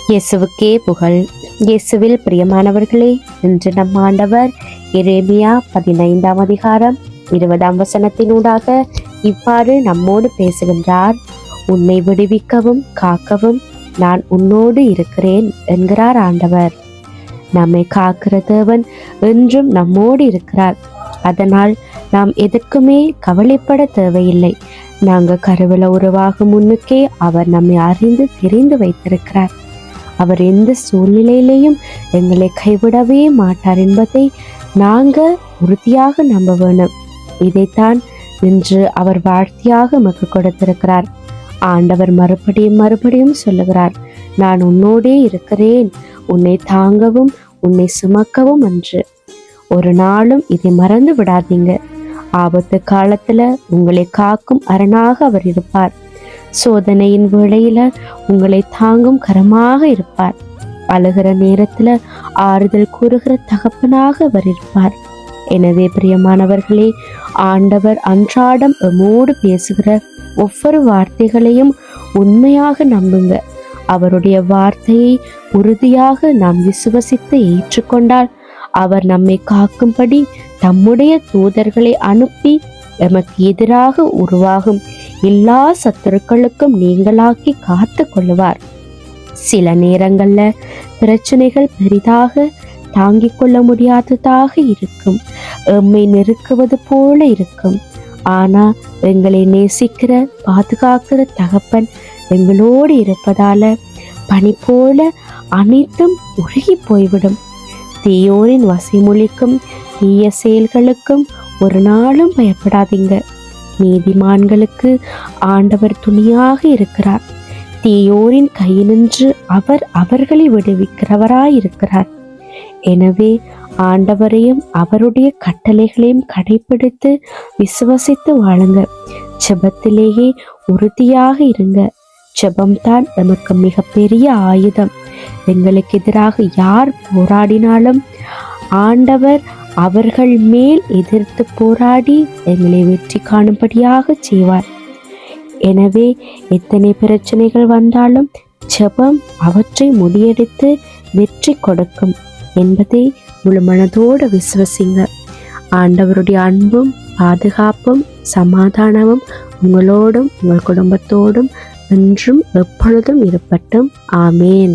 இயேசுவுக்கே புகழ். இயேசுவில் பிரியமானவர்களே, இன்று நம் ஆண்டவர் எரேமியா 15ஆம் அதிகாரம் 20ஆம் வசனத்தினூடாக இவ்வாறு நம்மோடு பேசுகின்றார். உன்னை விடுவிக்கவும் காக்கவும் நான் உன்னோடு இருக்கிறேன் என்கிறார் ஆண்டவர். நம்மை காக்கிற தேவன் என்றும் நம்மோடு இருக்கிறார். அதனால் நாம் எதற்குமே கவலைப்பட தேவையில்லை. நாங்கள் கருவில உருவாகும் முன்னுக்கே அவர் நம்மை அறிந்து தெரிந்து வைத்திருக்கிறார். அவர் எந்த சூழ்நிலையிலையும் எங்களை கைவிடவே மாட்டார் என்பதை நாங்கள் உறுதியாக நம்ப வேணும். இதைத்தான் இன்று அவர் வாழ்த்தியாக நமக்கு கொடுத்திருக்கிறார். ஆண்டவர் மறுபடியும் சொல்லுகிறார், நான் உன்னோடே இருக்கிறேன், உன்னை தாங்கவும் உன்னை சுமக்கவும் என்று. ஒரு நாளும் இதை மறந்து விடாதீங்க. ஆபத்து காலத்துல உங்களை காக்கும் அரணாக அவர் இருப்பார். சோதனையின் வேளையில உங்களை தாங்கும் கரமாக இருப்பார். அழுகிற நேரத்துல ஆறுதல் கூறுகிற தகப்பனாக அவர் இருப்பார். எனவே பிரியமானவர்களே, ஆண்டவர் அன்றாடம் எம்மோடு பேசுகிற ஒவ்வொரு வார்த்தைகளையும் உண்மையாக நம்புங்க. அவருடைய வார்த்தையை உறுதியாக நாம் விசுவசித்து ஏற்றுக்கொண்டால் அவர் நம்மை காக்கும்படி தம்முடைய தூதர்களை அனுப்பி எமக்கு எதிராக உருவாகும் எல்லா சத்துருக்களுக்கும் நீங்களாக்கி காத்து கொள்ளுவார். சில நேரங்கள்ல பிரச்சனைகள் பெரிதாக தாங்கிக் கொள்ள முடியாததாக இருக்கும், எம்மை நெருக்குவது போல இருக்கும். ஆனா எங்களை நேசிக்கிற பாதுகாக்கிற தகப்பன் எங்களோடு இருப்பதால பனி போல அனைத்தும் உருகி போய்விடும். தீயோரின் வசைமொழிக்கும் தீய செயல்களுக்கும் ஒரு நாளும் பயப்படாதீங்க. நீதிமான்களுக்கு ஆண்டவர் துணையாக இருக்கிறார். தீயோரின் கையினின்று அவர் அவர்களை விடுவிக்கிறவராயிருக்கிறார். எனவே ஆண்டவரையும் அவருடைய கட்டளைகளையும் கடைபிடித்து விசுவசித்து வாழுங்க. ஜெபத்திலேயே உறுதியாக இருங்க. ஜெபம்தான் நமக்கு மிகப்பெரிய ஆயுதம். எங்களுக்கு எதிராக யார் போராடினாலும் ஆண்டவர் அவர்கள் மேல் எதிர்த்து போராடி எங்களை வெற்றி காணும்படியாக செய்வார். எனவே எத்தனை பிரச்சனைகள் வந்தாலும் ஜெபம் அவற்றை முறியடித்து வெற்றி கொடுக்கும் என்பதை முழு மனதோடு விசுவசிங்க. ஆண்டவருடைய அன்பும் பாதுகாப்பும் சமாதானமும் உங்களோடும் உங்கள் குடும்பத்தோடும் என்றும் எப்பொழுதும் இருப்பட்டும். ஆமேன்.